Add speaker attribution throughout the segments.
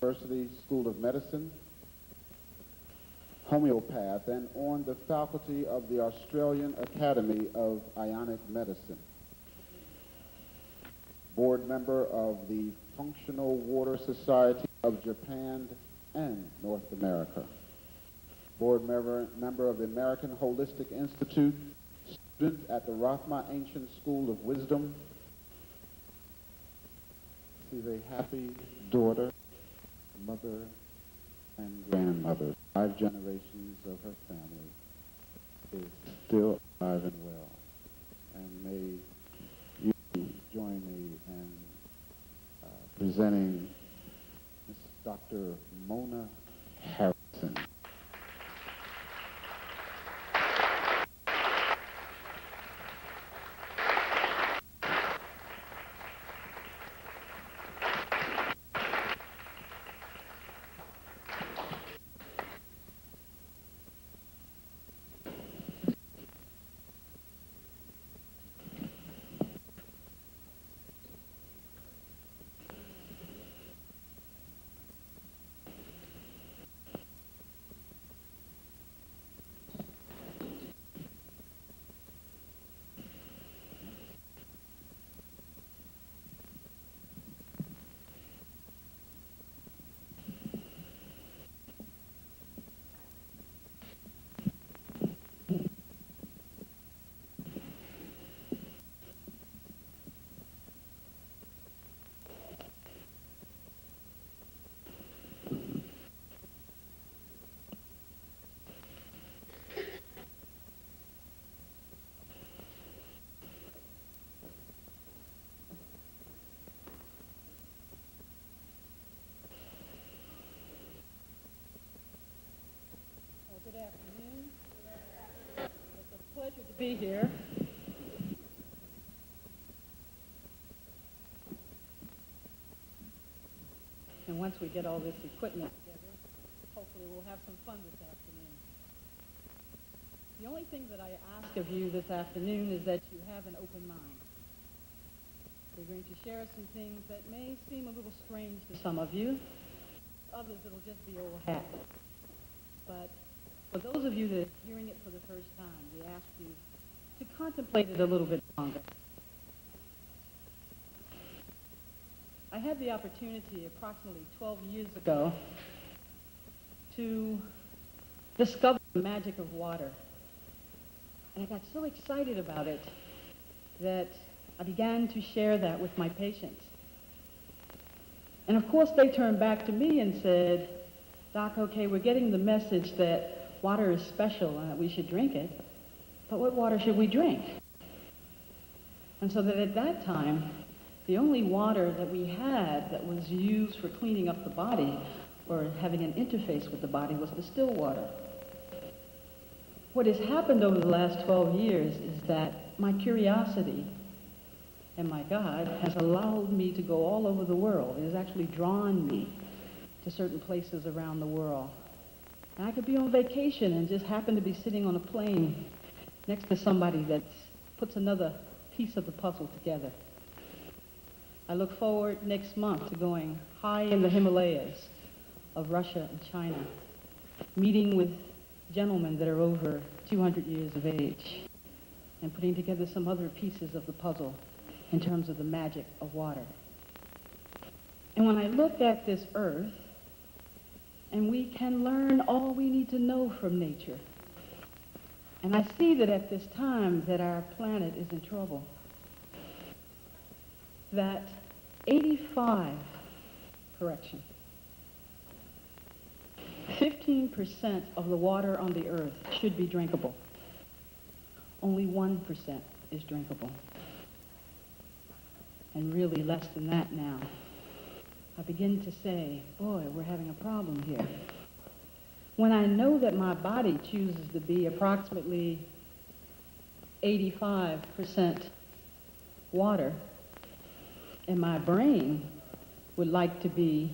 Speaker 1: University School of Medicine, homeopath, and on the faculty of the Australian Academy of Ionic Medicine. Board member of the Functional Water Society of Japan and North America. Board member of the American Holistic Institute, student at the Rothma Ancient School of Wisdom. She's a happy daughter, mother, and grandmother. 5 generations of her family is still alive and well. And may you join me in presenting Ms. Dr. Mona Harrison.
Speaker 2: Good afternoon. It's a pleasure to be here. And once we get all this equipment together, hopefully we'll have some fun this afternoon. The only thing that I ask of you this afternoon is that you have an open mind. We're going to share some things that may seem a little strange to some of you. Others, it'll just be old hat. But for those of you that are hearing it for the first time, we ask you to contemplate it a little bit longer. I had the opportunity approximately 12 years ago to discover the magic of water. And I got so excited about it that I began to share that with my patients. And of course they turned back to me and said, Doc, okay, we're getting the message that water is special and that we should drink it, but what water should we drink? And so that at that time, the only water that we had that was used for cleaning up the body or having an interface with the body was the still water. What has happened over the last 12 years is that my curiosity and my God has allowed me to go all over the world. It has actually drawn me to certain places around the world. And I could be on vacation and just happen to be sitting on a plane next to somebody that puts another piece of the puzzle together. I look forward next month to going high in the Himalayas of Russia and China, meeting with gentlemen that are over 200 years of age, and putting together some other pieces of the puzzle in terms of the magic of water. And when I look at this earth, and we can learn all we need to know from nature. And I see that at this time that our planet is in trouble. That 15% of the water on the earth should be drinkable. Only 1% is drinkable. And really less than that now. I begin to say, boy, we're having a problem here. When I know that my body chooses to be approximately 85% water, and my brain would like to be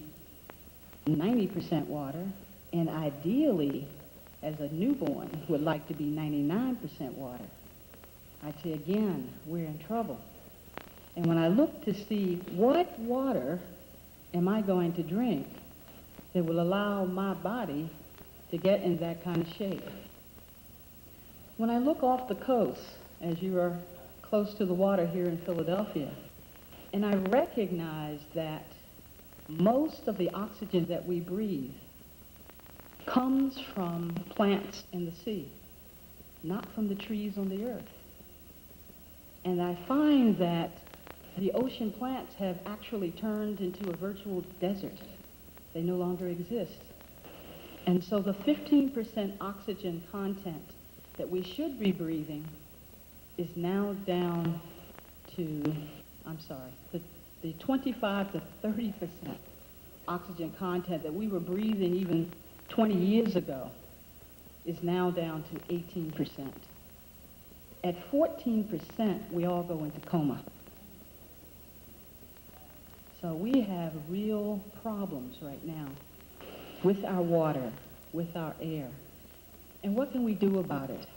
Speaker 2: 90% water, and ideally, as a newborn, would like to be 99% water, I'd say again, we're in trouble. And when I look to see what water am I going to drink, that will allow my body to get in that kind of shape. When I look off the coast, as you are close to the water here in Philadelphia, and I recognize that most of the oxygen that we breathe comes from plants in the sea, not from the trees on the earth. And I find that the ocean plants have actually turned into a virtual desert. They no longer exist. And so the 15% oxygen content that we should be breathing is now down to, the 25 to 30% oxygen content that we were breathing even 20 years ago is now down to 18%. At 14%, we all go into coma. So we have real problems right now with our water, with our air. And what can we do about it?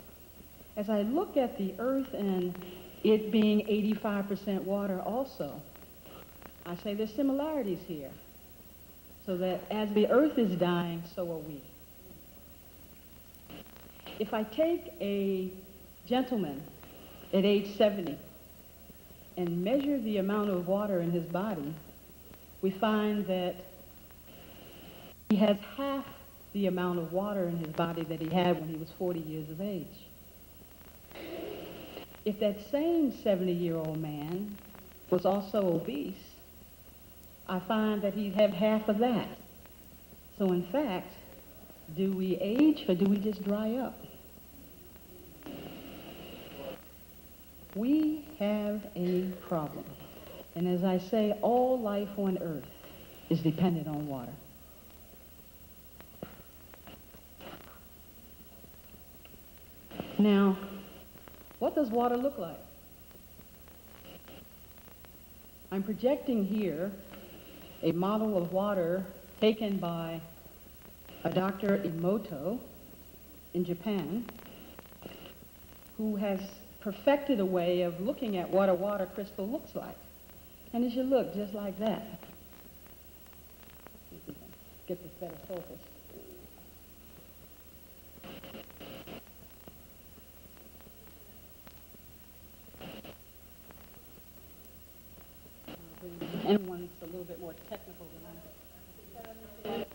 Speaker 2: As I look at the earth and it being 85% water also, I say there's similarities here. So that as the earth is dying, so are we. If I take a gentleman at age 70 and measure the amount of water in his body, we find that he has half the amount of water in his body that he had when he was 40 years of age. If that same 70-year-old man was also obese, I find that he'd have half of that. So in fact, do we age or do we just dry up? We have a problem. And as I say, all life on earth is dependent on water. Now, what does water look like? I'm projecting here a model of water taken by a Dr. Emoto in Japan, who has perfected a way of looking at what a water crystal looks like. And it should look just like that. See if we can get this better focused. And one's a little bit more technical than I.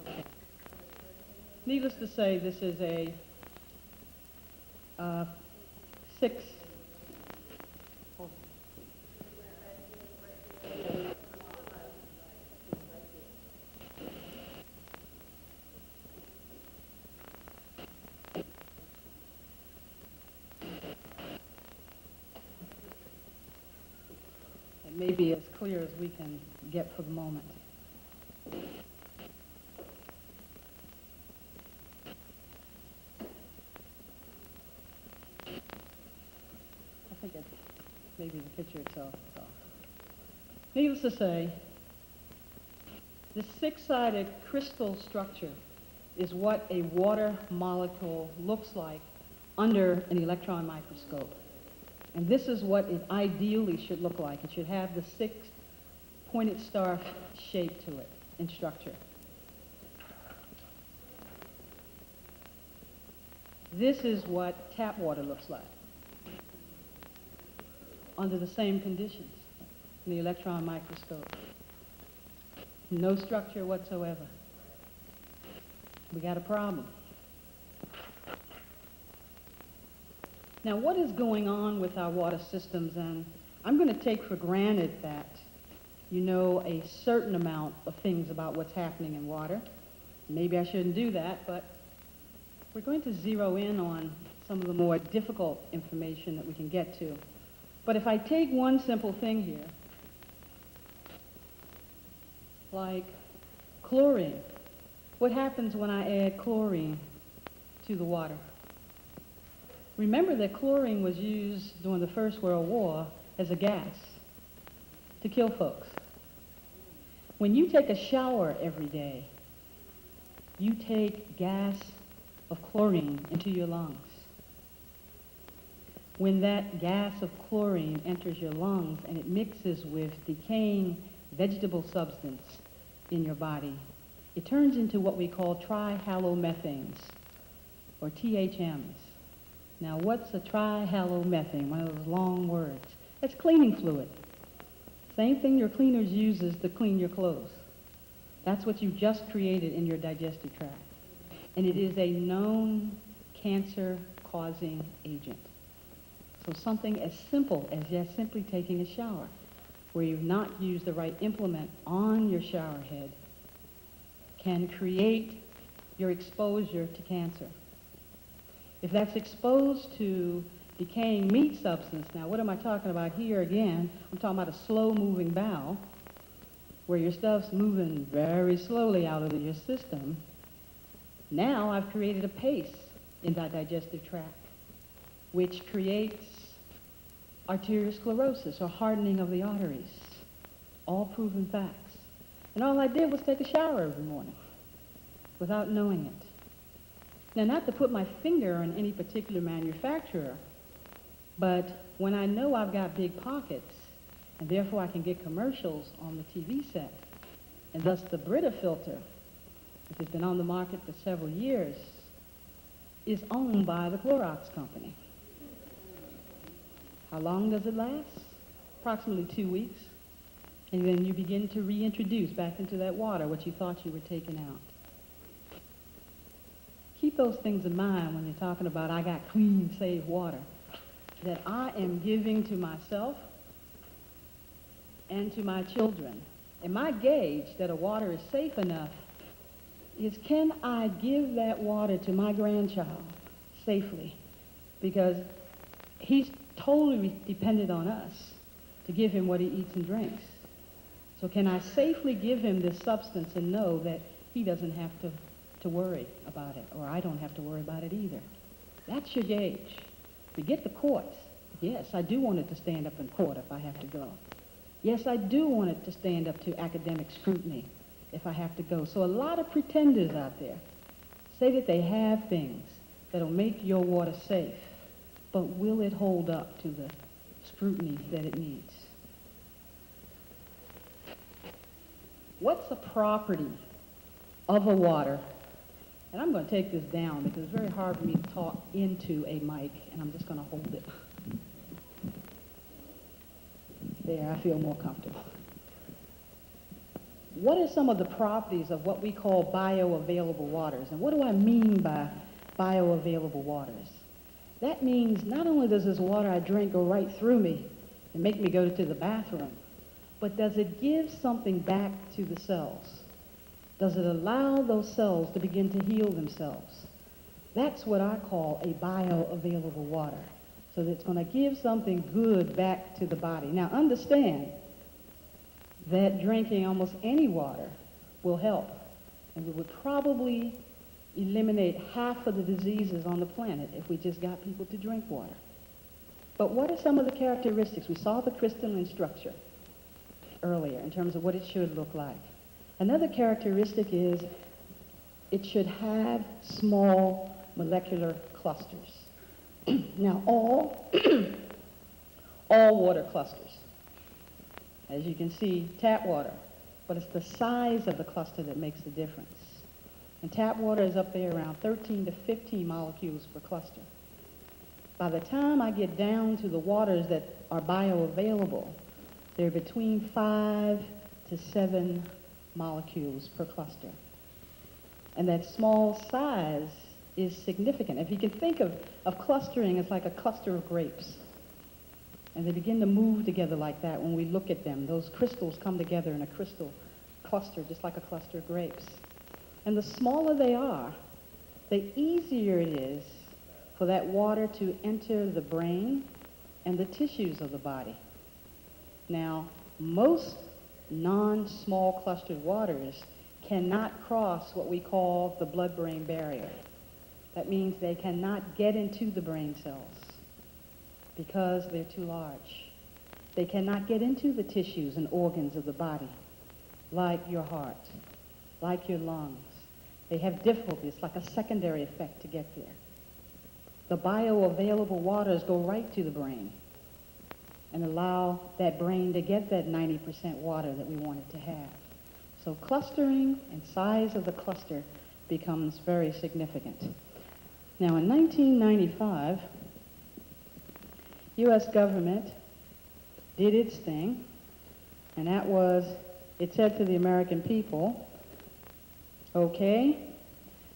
Speaker 2: Okay. Needless to say, this is a 6. It may be as clear as we can get for the moment. I think it's maybe the picture itself is off. Needless to say, the 6-sided crystal structure is what a water molecule looks like under an electron microscope. And this is what it ideally should look like. It should have the 6 pointed star shape to it in structure. This is what tap water looks like under the same conditions in the electron microscope. No structure whatsoever. We got a problem. Now, what is going on with our water systems? And I'm going to take for granted that you know a certain amount of things about what's happening in water. Maybe I shouldn't do that, but we're going to zero in on some of the more difficult information that we can get to. But if I take one simple thing here, like chlorine, what happens when I add chlorine to the water? Remember that chlorine was used during the First World War as a gas to kill folks. When you take a shower every day, you take gas of chlorine into your lungs. when that gas of chlorine enters your lungs and it mixes with decaying vegetable substance in your body, it turns into what we call trihalomethanes, or THMs. Now, what's a trihalomethane? One of those long words. It's cleaning fluid. Same thing your cleaners uses to clean your clothes. That's what you just created in your digestive tract. And it is a known cancer-causing agent. So something as simple as just simply taking a shower, where you've not used the right implement on your shower head, can create your exposure to cancer. If that's exposed to decaying meat substance, now what am I talking about here again? I'm talking about a slow-moving bowel, where your stuff's moving very slowly out of your system. Now I've created a pace in that digestive tract, which creates arteriosclerosis, or hardening of the arteries. All proven facts. And all I did was take a shower every morning without knowing it. Now, not to put my finger on any particular manufacturer, but when I know I've got big pockets, and therefore I can get commercials on the TV set, and thus the Brita filter, which has been on the market for several years, is owned by the Clorox company. How long does it last? Approximately 2 weeks. And then you begin to reintroduce back into that water what you thought you were taking out. Keep those things in mind when you're talking about, I got clean, safe water, that I am giving to myself and to my children. And my gauge that a water is safe enough is, can I give that water to my grandchild safely? Because he's totally dependent on us to give him what he eats and drinks. So can I safely give him this substance and know that he doesn't have to worry about it, or I don't have to worry about it either? That's your gauge. Forget the courts. Yes, I do want it to stand up in court if I have to go. Yes, I do want it to stand up to academic scrutiny if I have to go. So a lot of pretenders out there say that they have things that'll make your water safe, but will it hold up to the scrutiny that it needs? What's a property of a water? And I'm going to take this down because it's very hard for me to talk into a mic, and I'm just going to hold it. There, I feel more comfortable. What are some of the properties of what we call bioavailable waters? And what do I mean by bioavailable waters? That means not only does this water I drink go right through me and make me go to the bathroom, but does it give something back to the cells? Does it allow those cells to begin to heal themselves? That's what I call a bioavailable water. So that it's going to give something good back to the body. Now understand that drinking almost any water will help, and we would probably eliminate half of the diseases on the planet if we just got people to drink water. But what are some of the characteristics? We saw the crystalline structure earlier in terms of what it should look like. Another characteristic is it should have small molecular clusters. Now all water clusters, as you can see, tap water, but it's the size of the cluster that makes the difference. And tap water is up there around 13 to 15 molecules per cluster. By the time I get down to the waters that are bioavailable, they're between 5 to 7 molecules per cluster. And that small size is significant. If you can think of clustering as like a cluster of grapes, and they begin to move together like that when we look at them. Those crystals come together in a crystal cluster, just like a cluster of grapes. And the smaller they are, the easier it is for that water to enter the brain and the tissues of the body. Now, most non-small clustered waters cannot cross what we call the blood-brain barrier. That means they cannot get into the brain cells because they're too large. They cannot get into the tissues and organs of the body, like your heart, like your lungs. They have difficulty. It's like a secondary effect to get there. the bioavailable waters go right to the brain and allow that brain to get that 90% water that we want it to have. So clustering and size of the cluster becomes very significant. Now in 1995, U.S. government did its thing, and that was, it said to the American people, okay,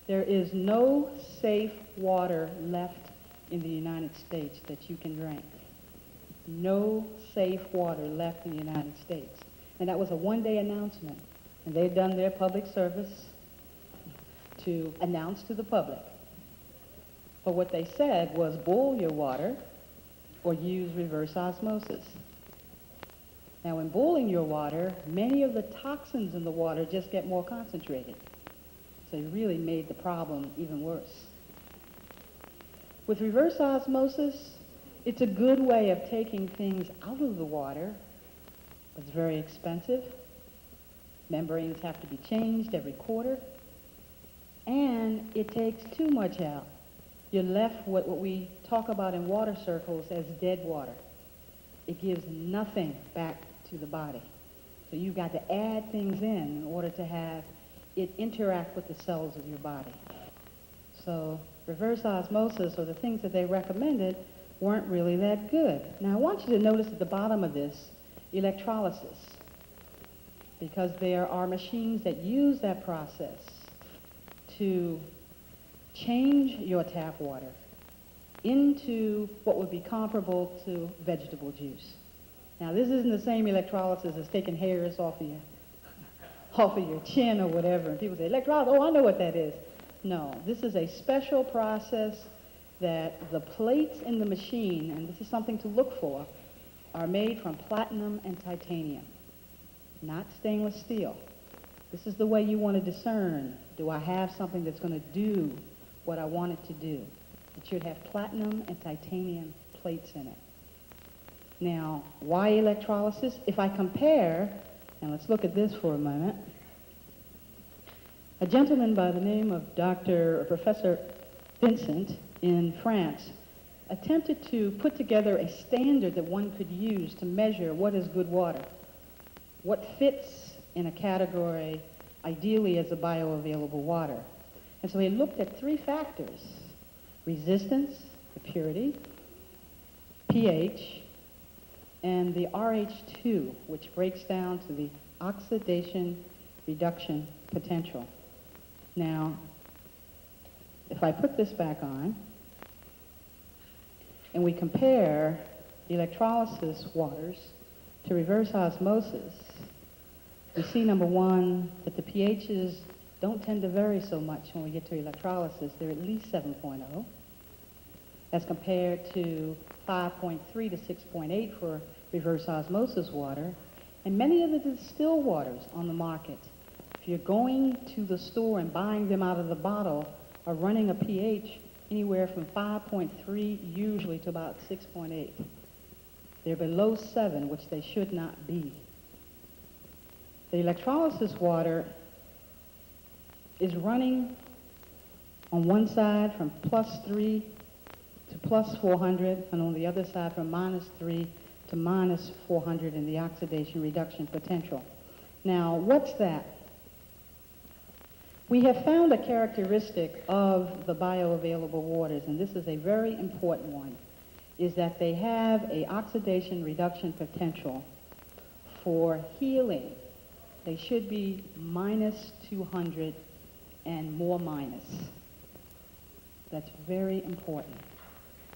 Speaker 2: there is no safe water left in the United States that you can drink. No safe water left in the United States. And that was a one-day announcement. And they've done their public service to announce to the public. But what they said was boil your water or use reverse osmosis. Now, in boiling your water, many of the toxins in the water just get more concentrated. So it really made the problem even worse. With reverse osmosis, it's a good way of taking things out of the water, but it's very expensive. Membranes have to be changed every quarter, and it takes too much out. You're left with what we talk about in water circles as dead water. It gives nothing back to the body. So you've got to add things in order to have it interact with the cells of your body. So reverse osmosis, or the things that they recommended, weren't really that good. Now I want you to notice at the bottom of this, electrolysis, because there are machines that use that process to change your tap water into what would be comparable to vegetable juice. Now this isn't the same electrolysis as taking hairs off of your chin or whatever, and people say, electrolysis, oh, I know what that is. No, this is a special process that the plates in the machine, and this is something to look for, are made from platinum and titanium, not stainless steel. This is the way you want to discern, do I have something that's going to do what I want it to do? It should have platinum and titanium plates in it. Now, why electrolysis? If I compare, and let's look at this for a moment, a gentleman by the name of Professor Vincent in France attempted to put together a standard that one could use to measure what is good water, what fits in a category ideally as a bioavailable water. And so he looked at three factors: resistance, the purity, pH, and the RH2, which breaks down to the oxidation reduction potential. Now, if I put this back on, and we compare electrolysis waters to reverse osmosis, we see, number one, that the pHs don't tend to vary so much when we get to electrolysis. They're at least 7.0, as compared to 5.3 to 6.8 for reverse osmosis water. And many of the distilled waters on the market, if you're going to the store and buying them out of the bottle, are running a pH anywhere from 5.3 usually to about 6.8. They're below 7, which they should not be. The electrolysis water is running on one side from +3 to +400, and on the other side from -3 to -400 in the oxidation reduction potential. Now, what's that? We have found a characteristic of the bioavailable waters, and this is a very important one, is that they have a oxidation reduction potential for healing. They should be -200 and more minus. That's very important,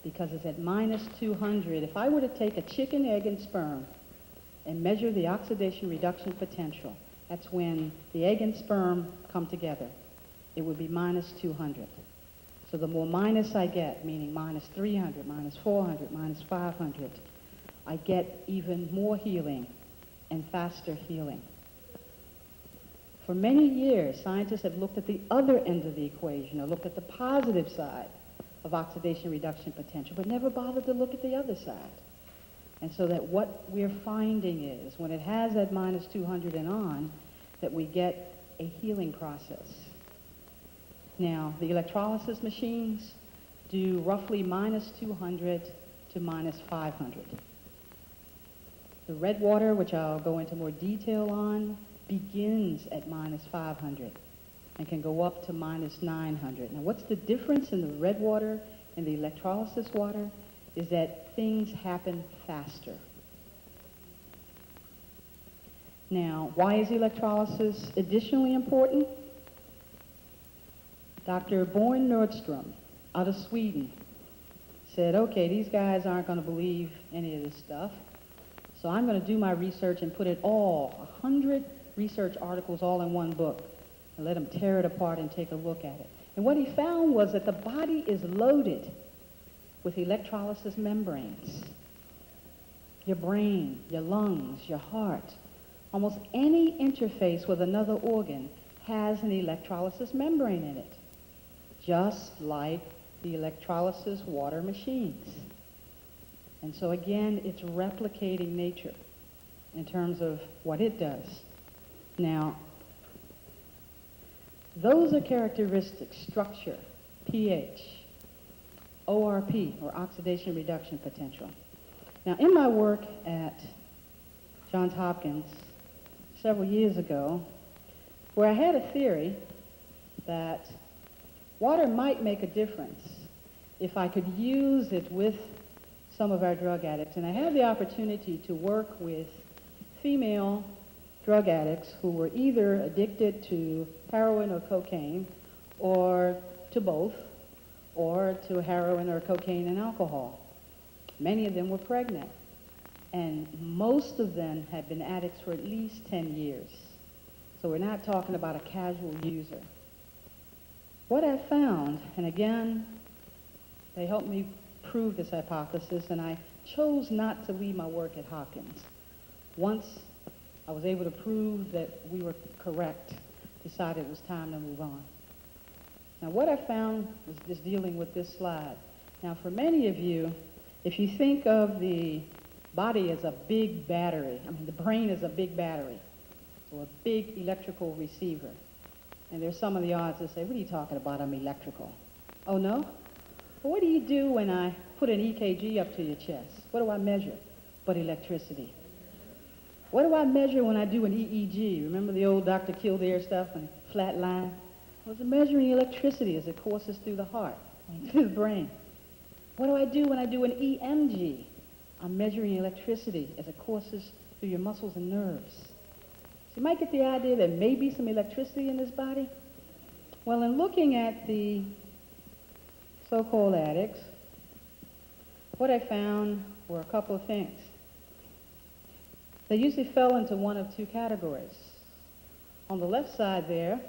Speaker 2: because it's at -200. If I were to take a chicken, egg, and sperm and measure the oxidation reduction potential, that's when the egg and sperm come together, it would be -200. So the more minus I get, meaning -300, -400, -500, I get even more healing and faster healing. For many years, scientists have looked at the other end of the equation, or looked at the positive side of oxidation reduction potential, but never bothered to look at the other side. And so that what we're finding is, when it has that -200 and on, that we get a healing process. Now, the electrolysis machines do roughly minus 200 to minus 500. The red water, which I'll go into more detail on, begins at minus 500 and can go up to minus 900. Now, what's the difference in the red water and the electrolysis water is that things happen faster. Now, why is electrolysis additionally important? Dr. Born Nordstrom out of Sweden said, okay, these guys aren't going to believe any of this stuff, so I'm going to do my research and put it all, 100 research articles all in one book, and let him tear it apart and take a look at it. And what he found was that the body is loaded with electrolysis membranes. Your brain, your lungs, your heart, almost any interface with another organ has an electrolysis membrane in it, just like the electrolysis water machines. And so again, it's replicating nature in terms of what it does. Now, those are characteristics: structure, pH, ORP, or oxidation reduction potential. Now, in my work at Johns Hopkins several years ago, where I had a theory that water might make a difference if I could use it with some of our drug addicts. And I had the opportunity to work with female drug addicts who were either addicted to heroin or cocaine, or to both, or to heroin or cocaine and alcohol. Many of them were pregnant, and most of them had been addicts for at least 10 years. So we're not talking about a casual user. What I found, and again, they helped me prove this hypothesis, and I chose not to leave my work at Hopkins. Once I was able to prove that we were correct, decided it was time to move on. Now, what I found was just dealing with this slide. Now, for many of you, if you think of the body as a big battery, the brain as a big battery, or a big electrical receiver, and there's some of the odds that say, what are you talking about, I'm electrical? Oh, no? Well, what do you do when I put an EKG up to your chest? What do I measure but electricity? What do I measure when I do an EEG? Remember the old Dr. Kildare stuff and flat line? I was measuring electricity as it courses through the heart, through the brain. What do I do when I do an EMG? I'm measuring electricity as it courses through your muscles and nerves. So you might get the idea there may be some electricity in this body. Well, in looking at the so-called addicts, what I found were a couple of things. They usually fell into one of two categories. On the left side there,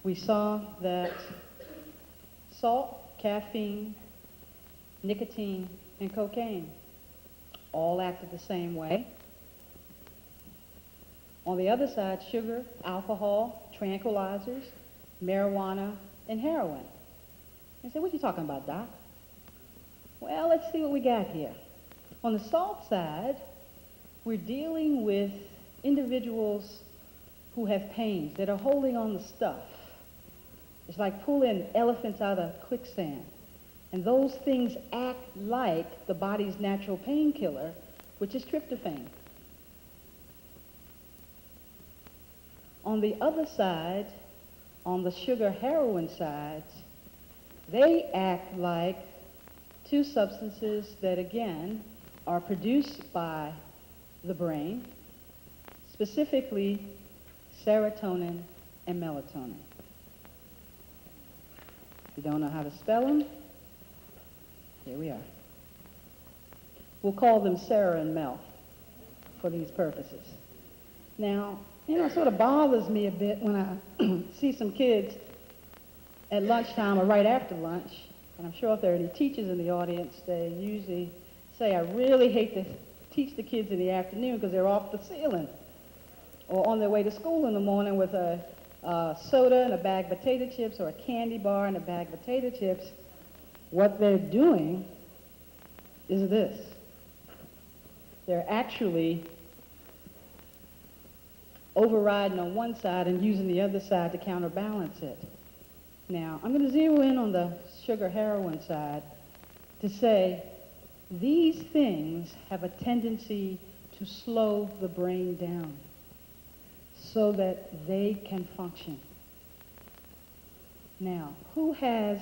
Speaker 2: we saw that salt, caffeine, nicotine, and cocaine all acted the same way. On the other side, sugar, alcohol, tranquilizers, marijuana, and heroin. You say, what are you talking about, Doc? Well, let's see what we got here. On the salt side, we're dealing with individuals who have pains, that are holding on to stuff. It's like pulling elephants out of quicksand. And those things act like the body's natural painkiller, which is tryptophan. On the other side, on the sugar heroin side, they act like two substances that, again, are produced by the brain, specifically serotonin and melatonin. If you don't know how to spell them, here we are. We'll call them Sarah and Mel for these purposes. Now, it sort of bothers me a bit when I see some kids at lunchtime or right after lunch, and I'm sure if there are any teachers in the audience, they usually say, I really hate to teach the kids in the afternoon because they're off the ceiling, or on their way to school in the morning with a soda and a bag of potato chips, or a candy bar and a bag of potato chips. What they're doing is this. They're actually overriding on one side and using the other side to counterbalance it. Now, I'm going to zero in on the sugar heroin side to say these things have a tendency to slow the brain down so that they can function. Now, who has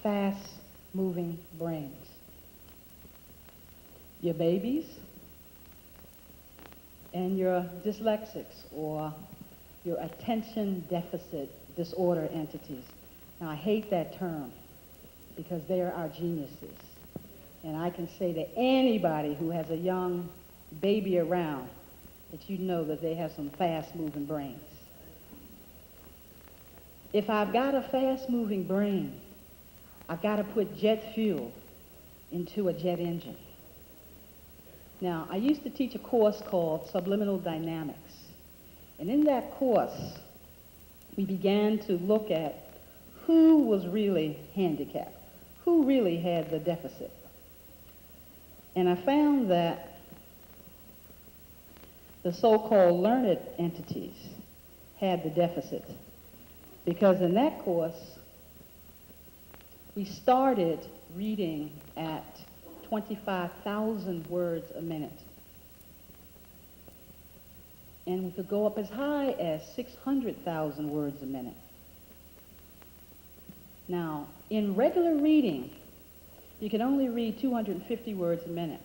Speaker 2: fast-moving brains? Your babies and your dyslexics or your attention deficit disorder entities. Now, I hate that term because they are our geniuses. And I can say to anybody who has a young baby around that you know that they have some fast-moving brains. If I've got a fast-moving brain, I've got to put jet fuel into a jet engine. Now, I used to teach a course called Subliminal Dynamics. And in that course, we began to look at who was really handicapped, who really had the deficit. And I found that the so-called learned entities had the deficit. Because in that course, we started reading at 25,000 words a minute. And we could go up as high as 600,000 words a minute. Now, in regular reading, you can only read 250 words a minute.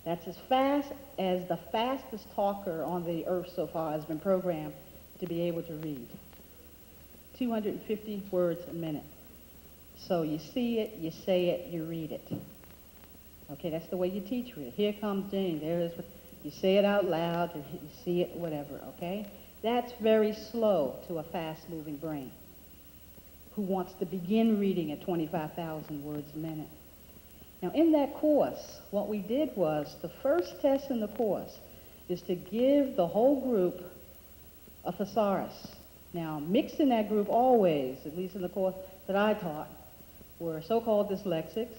Speaker 2: That's as fast as the fastest talker on the earth so far has been programmed to be able to read. 250 words a minute. So you see it, you say it, you read it. Okay, that's the way you teach it. Here comes Jane. You say it out loud, you see it, whatever, okay? That's very slow to a fast-moving brain who wants to begin reading at 25,000 words a minute. Now, in that course, what we did was, the first test in the course is to give the whole group a thesaurus. Now, mixed in that group always, at least in the course that I taught, were so-called dyslexics,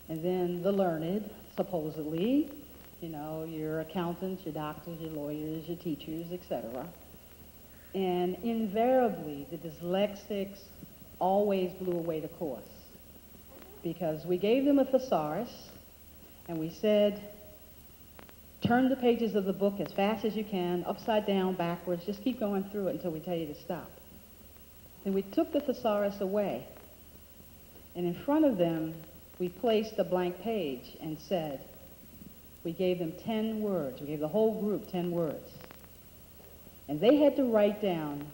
Speaker 2: and then the learned, supposedly, your accountants, your doctors, your lawyers, your teachers, etc. And invariably, the dyslexics always blew away the course because we gave them a thesaurus and we said, turn the pages of the book as fast as you can, upside down, backwards, just keep going through it until we tell you to stop. Then we took the thesaurus away, and in front of them, we placed a blank page and said, we gave them 10 words. We gave the whole group 10 words. And they had to write down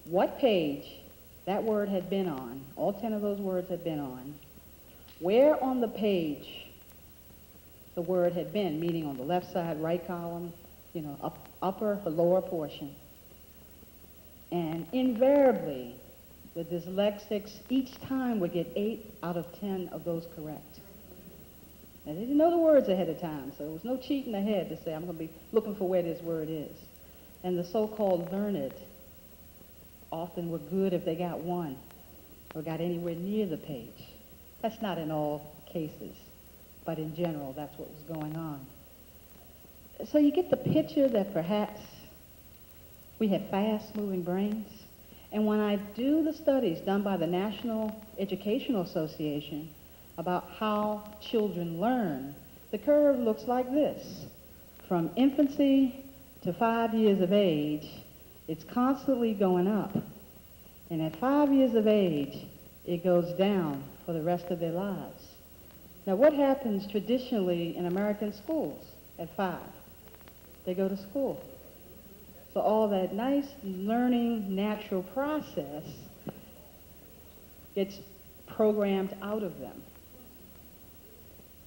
Speaker 2: what page that word had been on, all 10 of those words had been on, where on the page the word had been, meaning on the left side, right column, upper or lower portion. And invariably, the dyslexics each time would get 8 out of 10 of those correct. Now, they didn't know the words ahead of time, so there was no cheating ahead to say, I'm going to be looking for where this word is. And the so-called learned often were good if they got 1 or got anywhere near the page. That's not in all cases, but in general, that's what was going on. So you get the picture that perhaps we have fast-moving brains. And when I do the studies done by the National Educational Association about how children learn, the curve looks like this. From infancy to 5 years of age, it's constantly going up. And at 5 years of age, it goes down for the rest of their lives. Now, what happens traditionally in American schools at 5? They go to school. So all that nice learning natural process gets programmed out of them.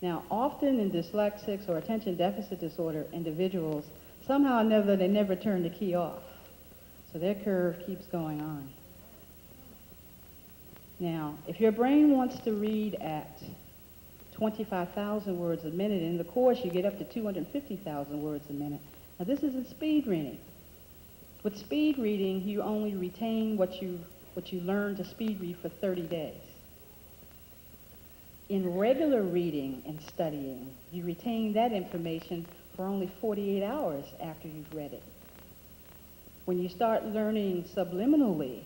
Speaker 2: Now, often in dyslexics or attention deficit disorder individuals, somehow or another they never turn the key off. So their curve keeps going on. Now, if your brain wants to read at 25,000 words a minute, in the course you get up to 250,000 words a minute. Now, this isn't speed reading. With speed reading, you only retain what you learn to speed read for 30 days. In regular reading and studying, you retain that information for only 48 hours after you've read it. When you start learning subliminally,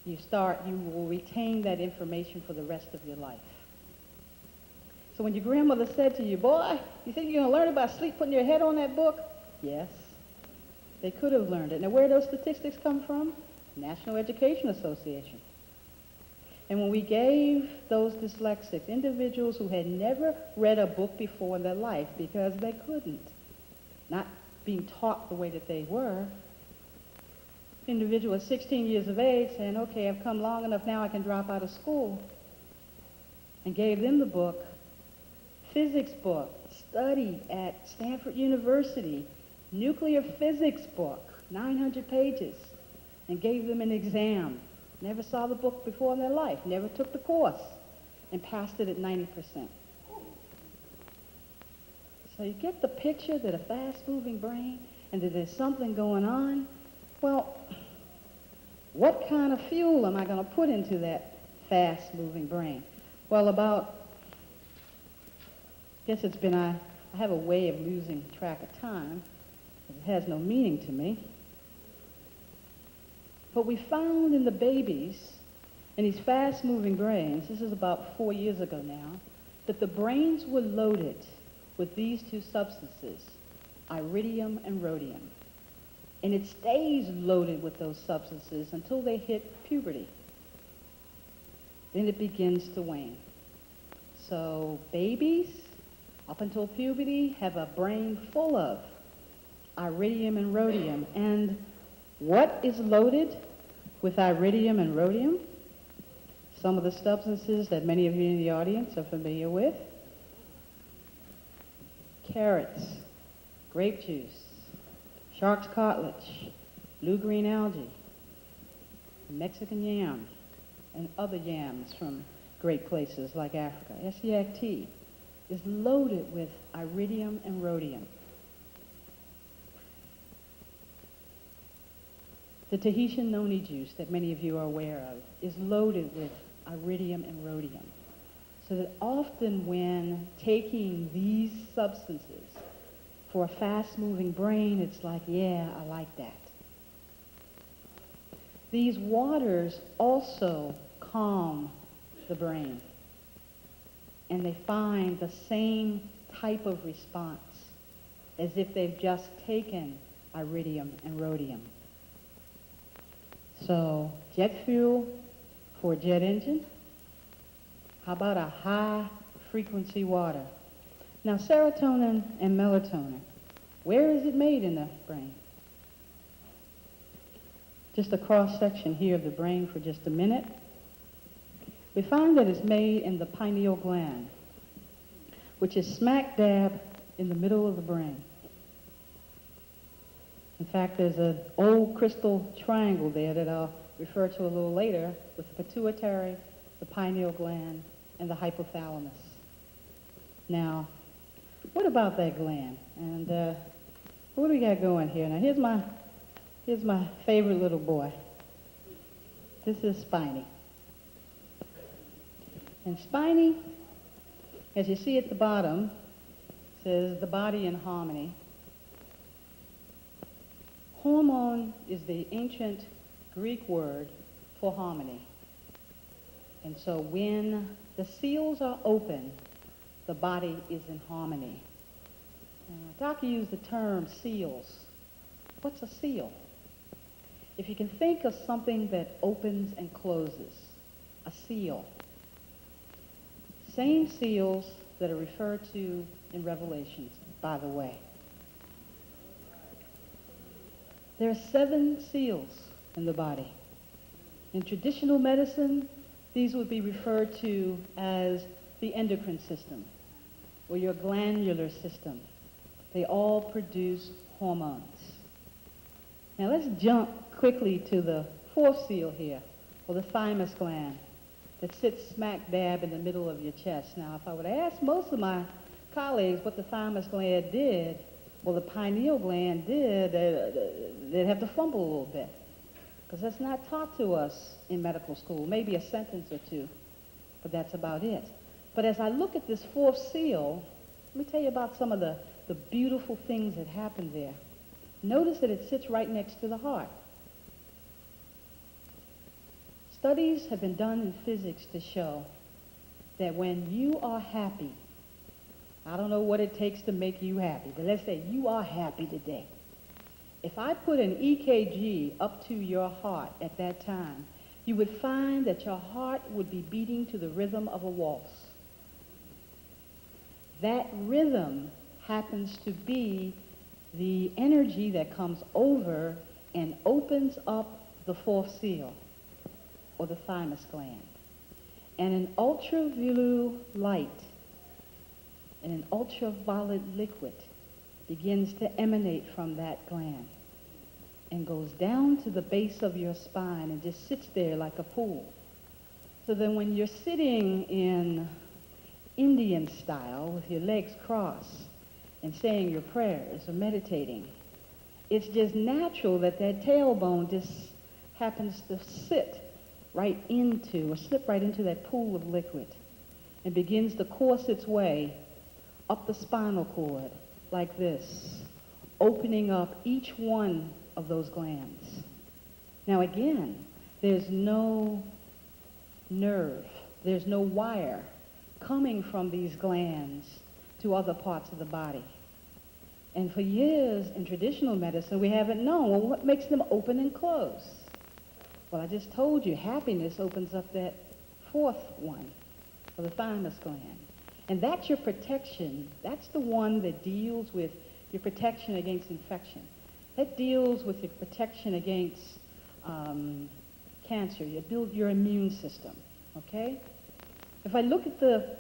Speaker 2: you will retain that information for the rest of your life. So when your grandmother said to you, boy, you think you're going to learn about sleep putting your head on that book? Yes, they could have learned it. Now, where do those statistics come from? National Education Association. And when we gave those dyslexics, individuals who had never read a book before in their life because they couldn't, not being taught the way that they were, individual at 16 years of age saying, okay, I've come long enough now I can drop out of school, and gave them the book, physics book, studied at Stanford University, nuclear physics book, 900 pages, and gave them an exam. Never saw the book before in their life, never took the course, and passed it at 90%. So you get the picture that a fast-moving brain and that there's something going on. Well, what kind of fuel am I going to put into that fast-moving brain? Well, I have a way of losing track of time. It has no meaning to me. But we found in the babies, in these fast-moving brains, this is about 4 years ago now, that the brains were loaded with these two substances, iridium and rhodium. And it stays loaded with those substances until they hit puberty. Then it begins to wane. So babies, up until puberty, have a brain full of iridium and rhodium. And what is loaded with iridium and rhodium? Some of the substances that many of you in the audience are familiar with. Carrots, grape juice, shark's cartilage, blue-green algae, Mexican yam, and other yams from great places like Africa. SEACT is loaded with iridium and rhodium. The Tahitian noni juice that many of you are aware of is loaded with iridium and rhodium. So that often when taking these substances for a fast-moving brain, it's like, yeah, I like that. These waters also calm the brain, and they find the same type of response as if they've just taken iridium and rhodium. So jet fuel for a jet engine. How about a high-frequency water? Now, serotonin and melatonin, where is it made in the brain? Just a cross-section here of the brain for just a minute. We find that it's made in the pineal gland, which is smack dab in the middle of the brain. In fact, there's an old crystal triangle there that I'll refer to a little later with the pituitary, the pineal gland, and the hypothalamus. Now, what about that gland? And what do we got going here? Now, here's my favorite little boy. This is Spiny. And Spiny, as you see at the bottom, says the body in harmony. Hormone is the ancient Greek word for harmony. And so when the seals are open, the body is in harmony. Doctor used the term seals. What's a seal? If you can think of something that opens and closes, a seal. Same seals that are referred to in Revelations, by the way. There are 7 seals in the body. In traditional medicine, these would be referred to as the endocrine system or your glandular system. They all produce hormones. Now let's jump quickly to the 4th seal here, or the thymus gland, that sits smack dab in the middle of your chest. Now, if I would ask most of my colleagues what the thymus gland did, or the pineal gland did, they'd have to fumble a little bit, because that's not taught to us in medical school. Maybe a sentence or two, but that's about it. But as I look at this 4th seal, let me tell you about some of the beautiful things that happen there. Notice that it sits right next to the heart. Studies have been done in physics to show that when you are happy, I don't know what it takes to make you happy, but let's say you are happy today. If I put an EKG up to your heart at that time, you would find that your heart would be beating to the rhythm of a waltz. That rhythm happens to be the energy that comes over and opens up the fourth seal, or the thymus gland. And an ultraviolet light and an ultraviolet liquid begins to emanate from that gland and goes down to the base of your spine and just sits there like a pool. So then when you're sitting in Indian style with your legs crossed and saying your prayers or meditating, it's just natural that that tailbone just happens to sit right into or slip right into that pool of liquid and begins to course its way up the spinal cord like this, opening up each one of those glands. Now again, there's no nerve, there's no wire coming from these glands to other parts of the body. And for years in traditional medicine, we haven't known, well, what makes them open and close? Well, I just told you, happiness opens up that fourth one, or the thymus gland. And that's your protection. That's the one that deals with your protection against infection. That deals with your protection against cancer. You build your immune system, okay? If I look at the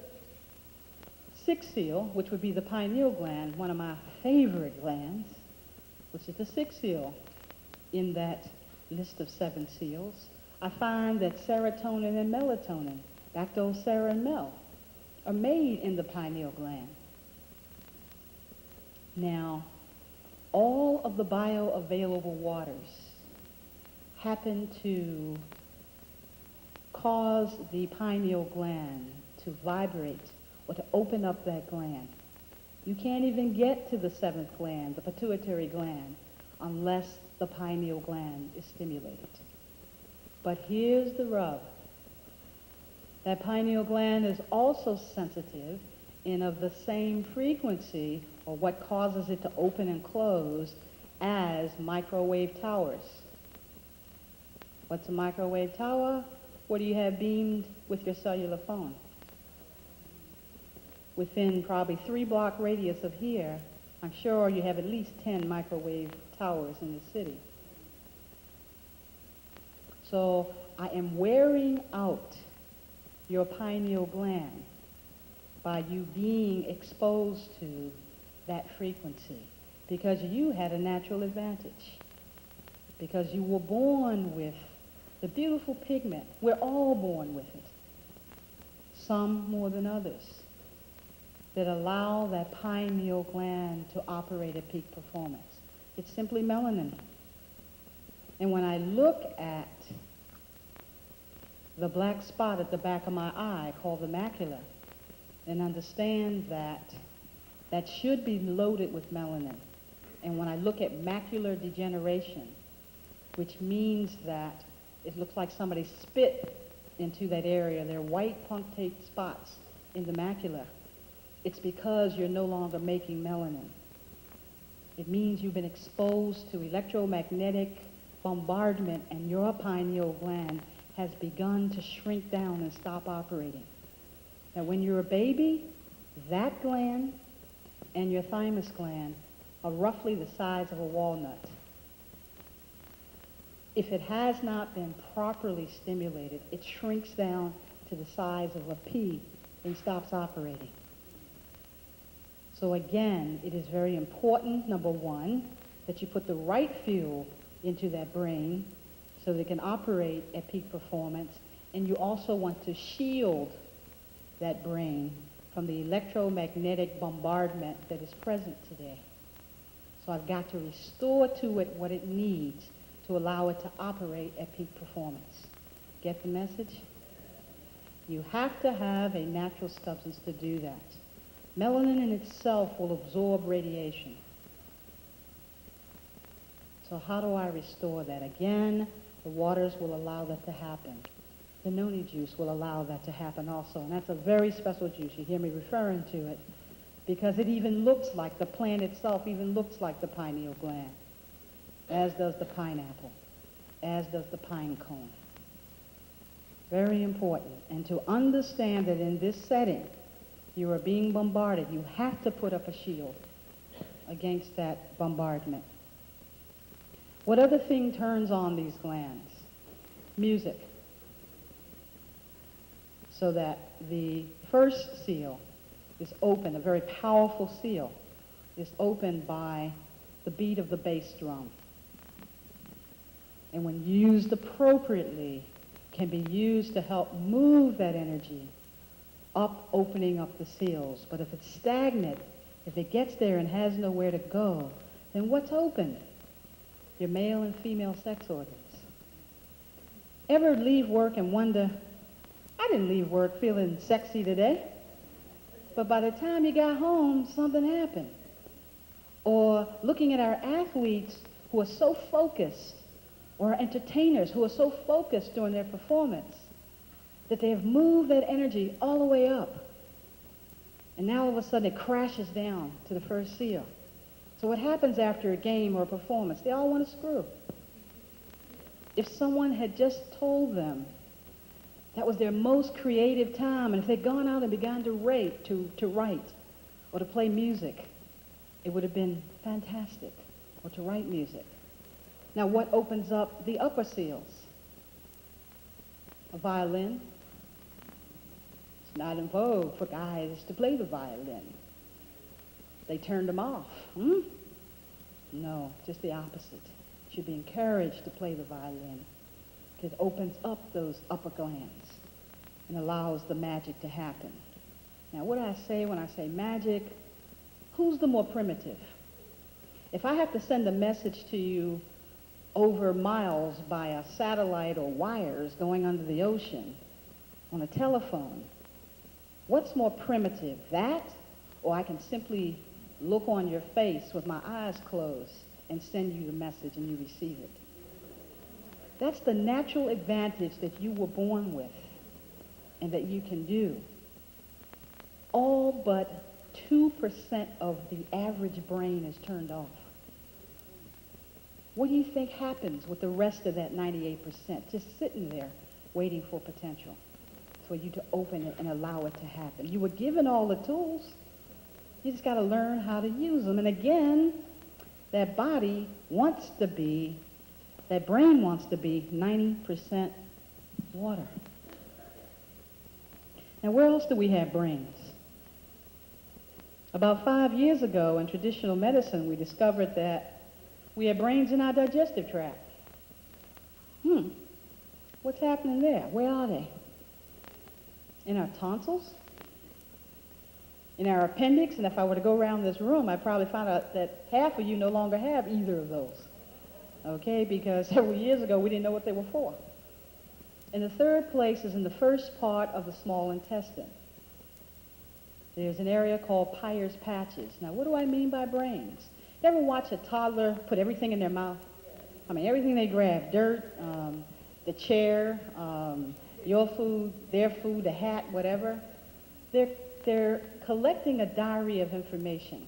Speaker 2: sixth seal, which would be the pineal gland, one of my favorite glands, which is the sixth seal in that list of 7 seals, I find that serotonin and melatonin, back to old Sarah and Mel, are made in the pineal gland. Now, all of the bioavailable waters happen to cause the pineal gland to vibrate or to open up that gland. You can't even get to the 7th gland, the pituitary gland, unless the pineal gland is stimulated. But here's the rub. That pineal gland is also sensitive and of the same frequency, or what causes it to open and close, as microwave towers. What's a microwave tower? What do you have beamed with your cellular phone? Within probably 3-block radius of here, I'm sure you have at least 10 microwave towers in the city. So I am wearing out your pineal gland by you being exposed to that frequency, because you had a natural advantage, because you were born with the beautiful pigment. We're all born with it, some more than others, that allow that pineal gland to operate at peak performance. It's simply melanin. And when I look at the black spot at the back of my eye called the macula, and understand that that should be loaded with melanin. And when I look at macular degeneration, which means that it looks like somebody spit into that area, there are white punctate spots in the macula, it's because you're no longer making melanin. It means you've been exposed to electromagnetic bombardment and your pineal gland has begun to shrink down and stop operating. Now, when you're a baby, that gland and your thymus gland are roughly the size of a walnut. If it has not been properly stimulated, it shrinks down to the size of a pea and stops operating. So again, it is very important, number one, that you put the right fuel into that brain so that it can operate at peak performance, and you also want to shield that brain from the electromagnetic bombardment that is present today. So I've got to restore to it what it needs to allow it to operate at peak performance. Get the message? You have to have a natural substance to do that. Melanin in itself will absorb radiation. So how do I restore that? Again, the waters will allow that to happen. The noni juice will allow that to happen also. And that's a very special juice. You hear me referring to it because it even looks like, the plant itself even looks like the pineal gland, as does the pineapple, as does the pine cone. Very important. And to understand that in this setting, you are being bombarded. You have to put up a shield against that bombardment. What other thing turns on these glands? Music. So that the first seal is open, a very powerful seal, is opened by the beat of the bass drum. And when used appropriately, can be used to help move that energy up, opening up the seals. But if it's stagnant, if it gets there and has nowhere to go, then what's open? Your male and female sex organs. Ever leave work and wonder, I didn't leave work feeling sexy today, but by the time you got home, something happened. Or looking at our athletes who are so focused, or entertainers who are so focused during their performance that they have moved that energy all the way up. And now all of a sudden it crashes down to the first seal. So what happens after a game or a performance? They all want to screw. If someone had just told them that was their most creative time, and if they'd gone out and begun to write or to play music, it would have been fantastic, or to write music. Now, what opens up the upper seals? A violin. It's not in vogue for guys to play the violin. They turned them off. No, just the opposite. You should be encouraged to play the violin because it opens up those upper glands and allows the magic to happen. Now, what do I say when I say magic? Who's the more primitive? If I have to send a message to you over miles by a satellite or wires going under the ocean on a telephone, what's more primitive, that, or I can simply look on your face with my eyes closed and send you the message and you receive it? That's the natural advantage that you were born with and that you can do. All but 2% of the average brain is turned off. What do you think happens with the rest of that 98%? Just sitting there waiting for potential for you to open it and allow it to happen. You were given all the tools. You just got to learn how to use them. And again, that body wants to be, that brain wants to be 90% water. Now, where else do we have brains? About 5 years ago in traditional medicine, we discovered that we have brains in our digestive tract. What's happening there? Where are they? In our tonsils? In our appendix? And if I were to go around this room, I'd probably find out that half of you no longer have either of those. Okay? Because several years ago, we didn't know what they were for. And the third place is in the first part of the small intestine. There's an area called Peyer's patches. Now, what do I mean by brains? You ever watch a toddler put everything in their mouth? I mean, everything they grab, dirt, the chair, your food, their food, the hat, whatever. They're collecting a diary of information.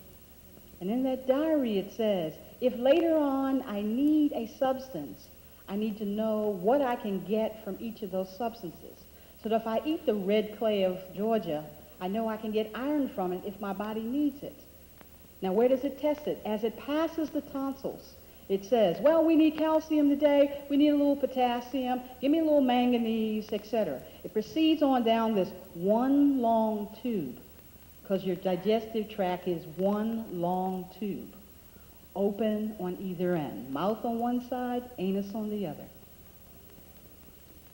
Speaker 2: And in that diary it says, if later on I need a substance, I need to know what I can get from each of those substances. So that if I eat the red clay of Georgia, I know I can get iron from it if my body needs it. Now, where does it test it? As it passes the tonsils, it says, well, we need calcium today, we need a little potassium, give me a little manganese, etc. It proceeds on down this one long tube, because your digestive tract is one long tube, open on either end, mouth on one side, anus on the other.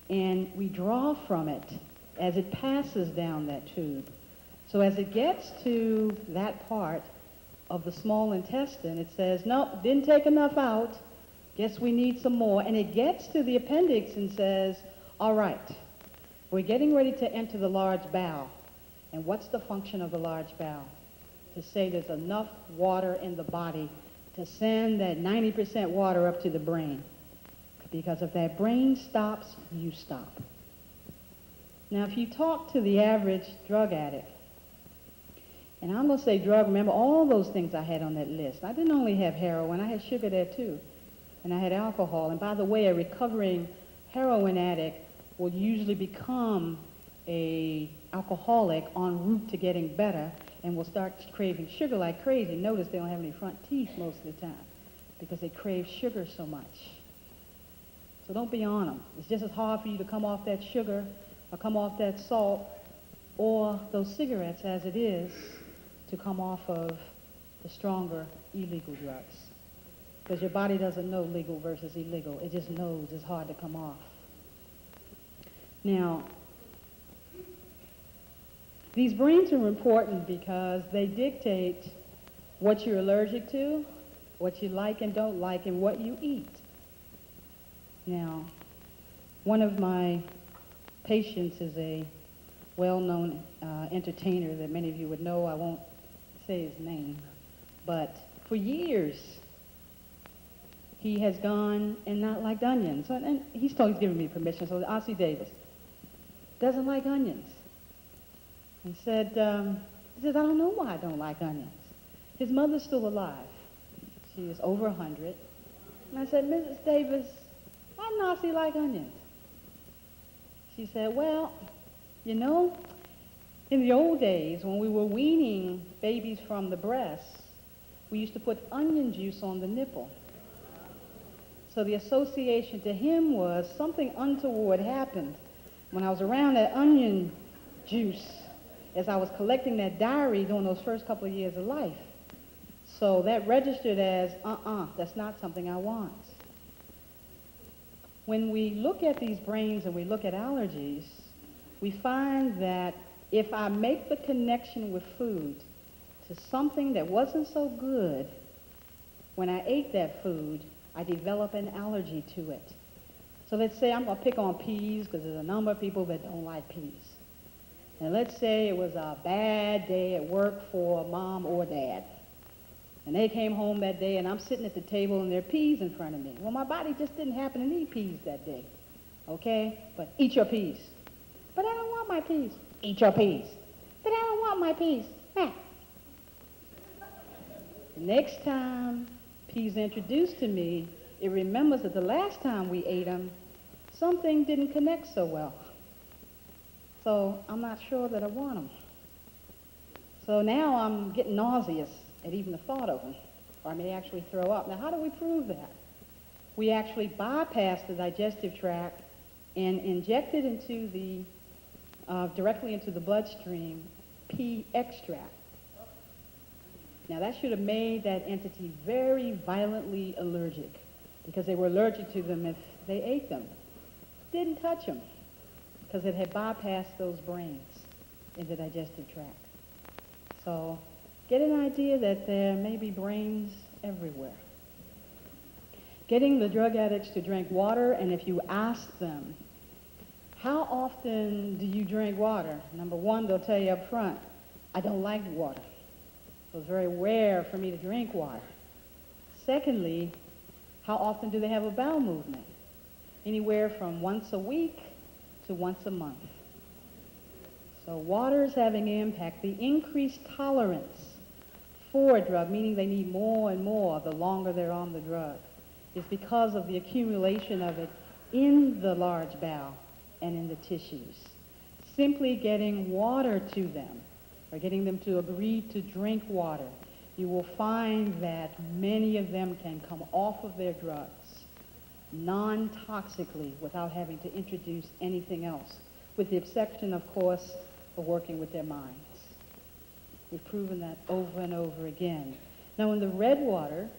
Speaker 2: And we draw from it as it passes down that tube. So as it gets to that part of the small intestine, it says, nope, didn't take enough out. Guess we need some more. And it gets to the appendix and says, all right, we're getting ready to enter the large bowel. And what's the function of the large bowel? To say there's enough water in the body to send that 90% water up to the brain. Because if that brain stops, you stop. Now, if you talk to the average drug addict, and I'm going to say drug, remember all those things I had on that list. I didn't only have heroin, I had sugar there too. And I had alcohol. And by the way, a recovering heroin addict will usually become a alcoholic en route to getting better and will start craving sugar like crazy. Notice they don't have any front teeth most of the time because they crave sugar so much. So don't be on them. It's just as hard for you to come off that sugar or come off that salt or those cigarettes as it is to come off of the stronger illegal drugs. Because your body doesn't know legal versus illegal. It just knows it's hard to come off. Now, these brains are important because they dictate what you're allergic to, what you like and don't like, and what you eat. Now, one of my patients is a well-known entertainer that many of you would know. I won't say his name. But for years, he has gone and not liked onions. And he's given me permission. So R.C. Davis doesn't like onions. He says, I don't know why I don't like onions. His mother's still alive. She is over 100. And I said, Mrs. Davis, why doesn't R.C. like onions? She said, well, you know, in the old days when we were weaning babies from the breasts, we used to put onion juice on the nipple. So the association to him was something untoward happened when I was around that onion juice as I was collecting that diary during those first couple of years of life. So that registered as, that's not something I want. When we look at these brains and we look at allergies, we find that if I make the connection with food to something that wasn't so good, when I ate that food, I develop an allergy to it. So let's say I'm going to pick on peas because there's a number of people that don't like peas. And let's say it was a bad day at work for mom or dad. And they came home that day and I'm sitting at the table and there are peas in front of me. Well, my body just didn't happen to need peas that day. Okay? But eat your peas. But I don't want my peas. Eat your peas. But I don't want my peas. Nah. Next time peas are introduced to me, it remembers that the last time we ate them, something didn't connect so well. So I'm not sure that I want them. So now I'm getting nauseous at even the thought of them, or I may actually throw up. Now, how do we prove that? We actually bypass the digestive tract and inject it into the directly into the bloodstream pea extract. Now, that should have made that entity very violently allergic because they were allergic to them if they ate them. Didn't touch them because it had bypassed those brains in the digestive tract. So get an idea that there may be brains everywhere. Getting the drug addicts to drink water, and if you ask them, how often do you drink water? Number one, they'll tell you up front, I don't like water. So it's very rare for me to drink water. Secondly, how often do they have a bowel movement? Anywhere from once a week to once a month. So water is having an impact. The increased tolerance for a drug, meaning they need more and more the longer they're on the drug, is because of the accumulation of it in the large bowel and in the tissues. Simply getting water to them, or getting them to agree to drink water, you will find that many of them can come off of their drugs non-toxically without having to introduce anything else, with the exception, of course, of working with their minds. We've proven that over and over again. Now, in the red water,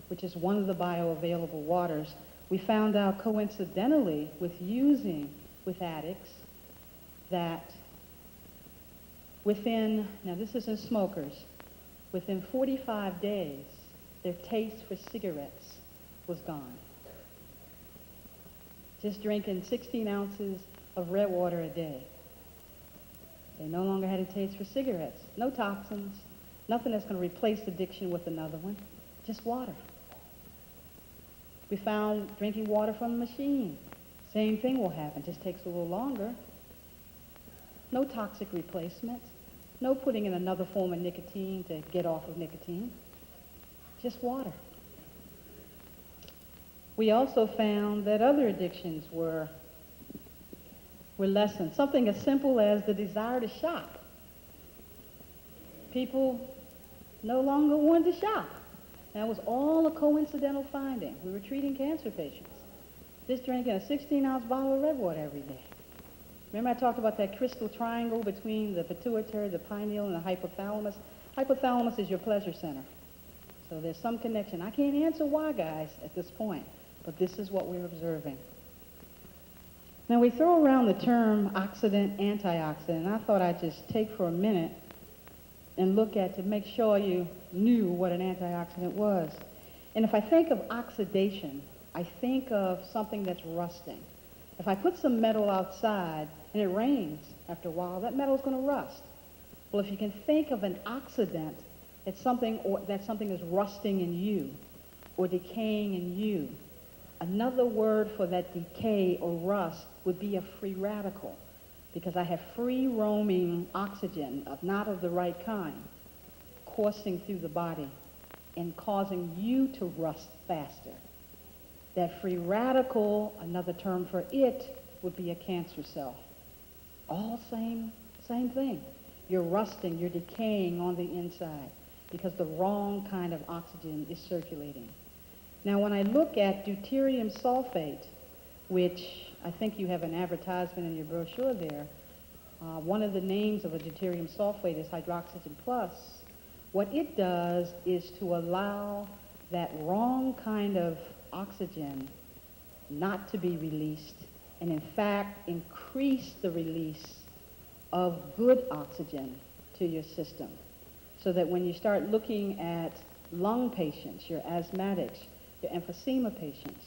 Speaker 2: which is one of the bioavailable waters, we found out coincidentally with using with addicts that within, now this is in smokers, within 45 days, their taste for cigarettes was gone. Just drinking 16 ounces of red water a day. They no longer had a taste for cigarettes. No toxins, nothing that's going to replace addiction with another one. Just water. We found drinking water from a machine. Same thing will happen, just takes a little longer. No toxic replacements. No putting in another form of nicotine to get off of nicotine. Just water. We also found that other addictions were lessened. Something as simple as the desire to shop. People no longer wanted to shop. That was all a coincidental finding. We were treating cancer patients. Just drinking a 16-ounce bottle of red water every day. Remember I talked about that crystal triangle between the pituitary, the pineal, and the hypothalamus? Hypothalamus is your pleasure center. So there's some connection. I can't answer why, guys, at this point, but this is what we're observing. Now, we throw around the term oxidant, antioxidant, and I thought I'd just take for a minute and look at to make sure you knew what an antioxidant was. And if I think of oxidation, I think of something that's rusting. If I put some metal outside and it rains after a while, that metal's going to rust. Well, if you can think of an oxidant, it's something that something is rusting in you or decaying in you. Another word for that decay or rust would be a free radical, because I have free roaming oxygen, not of the right kind, coursing through the body and causing you to rust faster. That free radical, another term for it, would be a cancer cell. All same thing. You're rusting, you're decaying on the inside because the wrong kind of oxygen is circulating. Now, when I look at deuterium sulfate, which I think you have an advertisement in your brochure there, one of the names of a deuterium sulfate is hydroxygen plus. What it does is to allow that wrong kind of oxygen not to be released, and in fact increase the release of good oxygen to your system, so that when you start looking at lung patients, your asthmatics, your emphysema patients,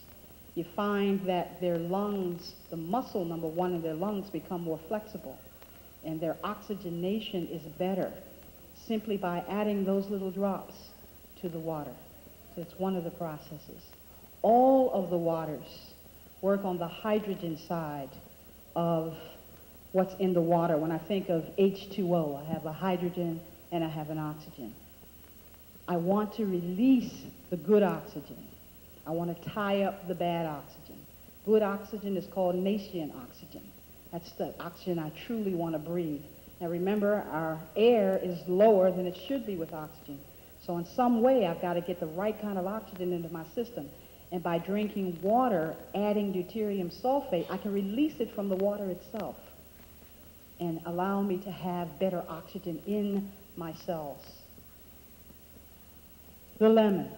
Speaker 2: you find that their lungs, the muscle, number one, in their lungs become more flexible, and their oxygenation is better simply by adding those little drops to the water. So it's one of the processes. All of the waters work on the hydrogen side of what's in the water. When I think of H2O, I have a hydrogen and I have an oxygen. I want to release the good oxygen. I want to tie up the bad oxygen. Good oxygen is called nascent oxygen. That's the oxygen I truly want to breathe. Now remember, our air is lower than it should be with oxygen. So in some way, I've got to get the right kind of oxygen into my system. And by drinking water, adding deuterium sulfate, I can release it from the water itself and allow me to have better oxygen in my cells. The lemon.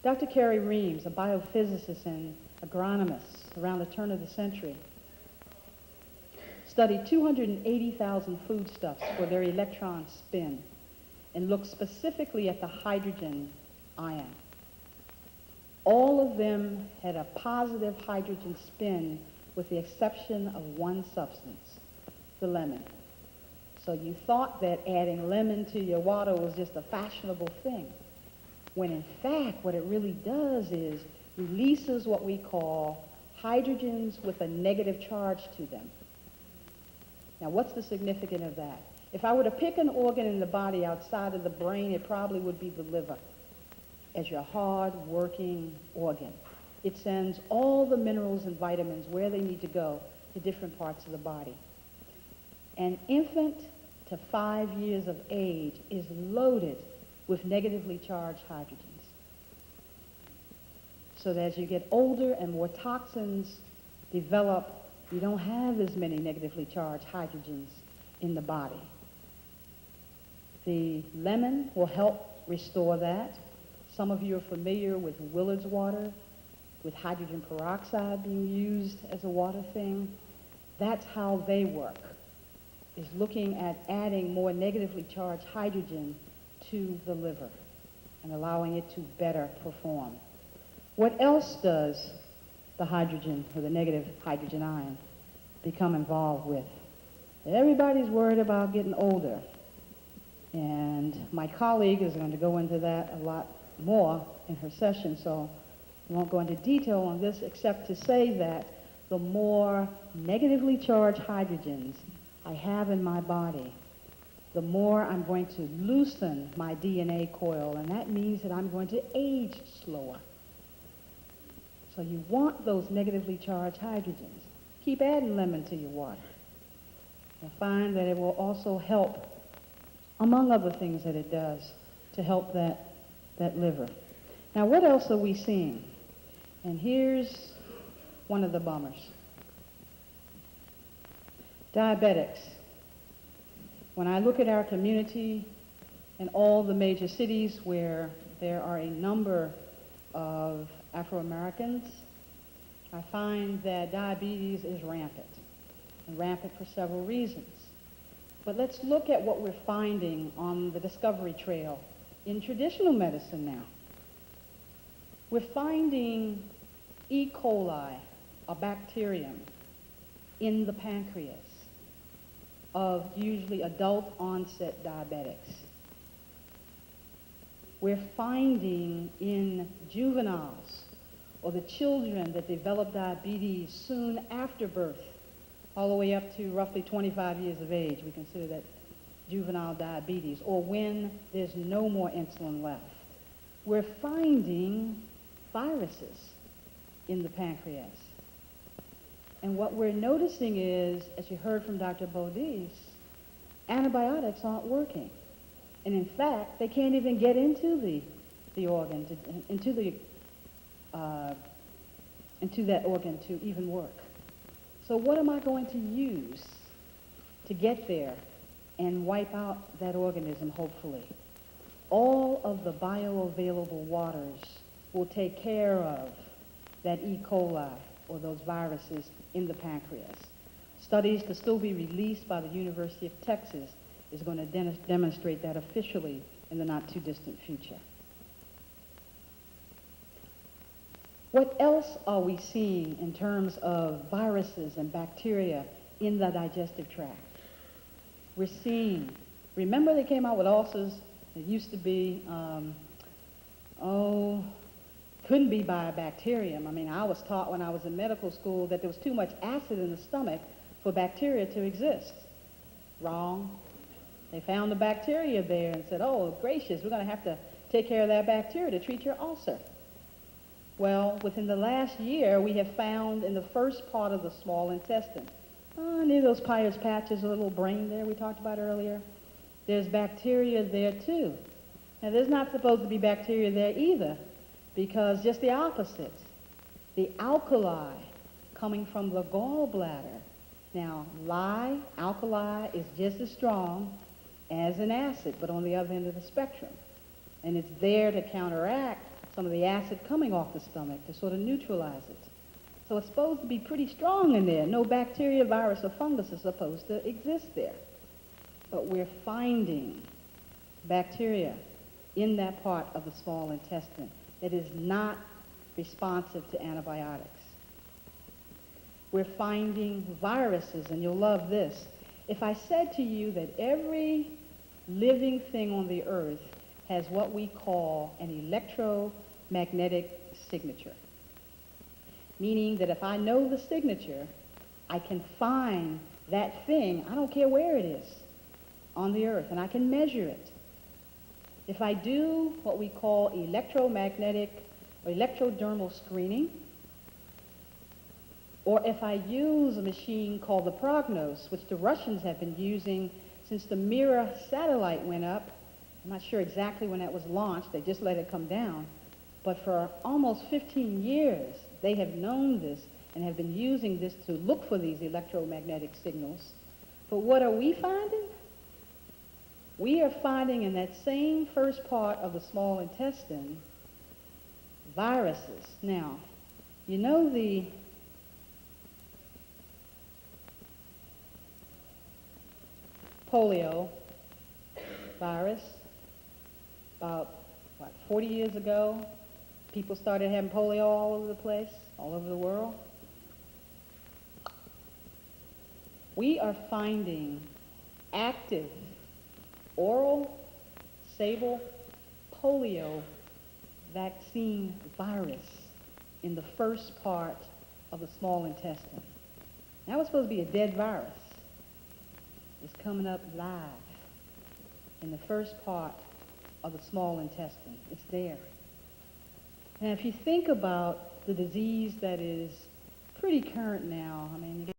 Speaker 2: Dr. Carey Reams, a biophysicist and agronomist around the turn of the century, studied 280,000 foodstuffs for their electron spin and looked specifically at the hydrogen ion. All of them had a positive hydrogen spin with the exception of one substance, the lemon. So you thought that adding lemon to your water was just a fashionable thing, when in fact what it really does is releases what we call hydrogens with a negative charge to them. Now what's the significance of that? If I were to pick an organ in the body outside of the brain, it probably would be the liver as your hard-working organ. It sends all the minerals and vitamins where they need to go to different parts of the body. An infant to 5 years of age is loaded with negatively charged hydrogens. So that as you get older and more toxins develop, you don't have as many negatively charged hydrogens in the body. The lemon will help restore that. Some of you are familiar with Willard's water, with hydrogen peroxide being used as a water thing. That's how they work, is looking at adding more negatively charged hydrogen to the liver and allowing it to better perform. What else does the hydrogen, or the negative hydrogen ion, become involved with? Everybody's worried about getting older. And my colleague is going to go into that a lot more in her session, so I won't go into detail on this except to say that the more negatively charged hydrogens I have in my body, the more I'm going to loosen my DNA coil, and that means that I'm going to age slower. So you want those negatively charged hydrogens. Keep adding lemon to your water. You'll find that it will also help, among other things that it does, to help that liver. Now, what else are we seeing? And here's one of the bummers. Diabetics. When I look at our community in all the major cities where there are a number of Afro-Americans, I find that diabetes is rampant, and rampant for several reasons. But let's look at what we're finding on the discovery trail in traditional medicine now. We're finding E. coli, a bacterium, in the pancreas of usually adult onset diabetics. We're finding in juveniles, or the children that develop diabetes soon after birth, all the way up to roughly 25 years of age, we consider that juvenile diabetes, or when there's no more insulin left. We're finding viruses in the pancreas. And what we're noticing is, as you heard from Dr. Bodice, antibiotics aren't working. And in fact, they can't even get into the organ, into that organ to even work. So what am I going to use to get there and wipe out that organism, hopefully? All of the bioavailable waters will take care of that E. coli or those viruses in the pancreas. Studies to still be released by the University of Texas is going to demonstrate that officially in the not too distant future. What else are we seeing in terms of viruses and bacteria in the digestive tract? We're seeing, remember they came out with ulcers? It used to be, couldn't be by a bacterium. I mean, I was taught when I was in medical school that there was too much acid in the stomach for bacteria to exist. Wrong. They found the bacteria there and said, oh, gracious, we're going to have to take care of that bacteria to treat your ulcer. Well, within the last year, we have found in the first part of the small intestine, near those Peyer's patches, a little brain there we talked about earlier, there's bacteria there too. Now, there's not supposed to be bacteria there either, because just the opposite, the alkali coming from the gallbladder. Now, alkali is just as strong as an acid, but on the other end of the spectrum. And it's there to counteract some of the acid coming off the stomach to sort of neutralize it. So it's supposed to be pretty strong in there. No bacteria, virus, or fungus is supposed to exist there. But we're finding bacteria in that part of the small intestine that is not responsive to antibiotics. We're finding viruses, and you'll love this. If I said to you that every living thing on the earth has what we call an electromagnetic signature, meaning that if I know the signature, I can find that thing, I don't care where it is, on the earth, and I can measure it. If I do what we call electromagnetic or electrodermal screening, or if I use a machine called the Prognos, which the Russians have been using since the Mira satellite went up. I'm not sure exactly when that was launched. They just let it come down. But for almost 15 years, they have known this and have been using this to look for these electromagnetic signals. But what are we finding? We are finding in that same first part of the small intestine viruses. Now, you know the polio virus, about, 40 years ago, people started having polio all over the place, all over the world. We are finding active oral sable polio vaccine virus in the first part of the small intestine. That was supposed to be a dead virus. It's coming up live in the first part of the small intestine. It's there. Now, if you think about the disease that is pretty current now, I mean,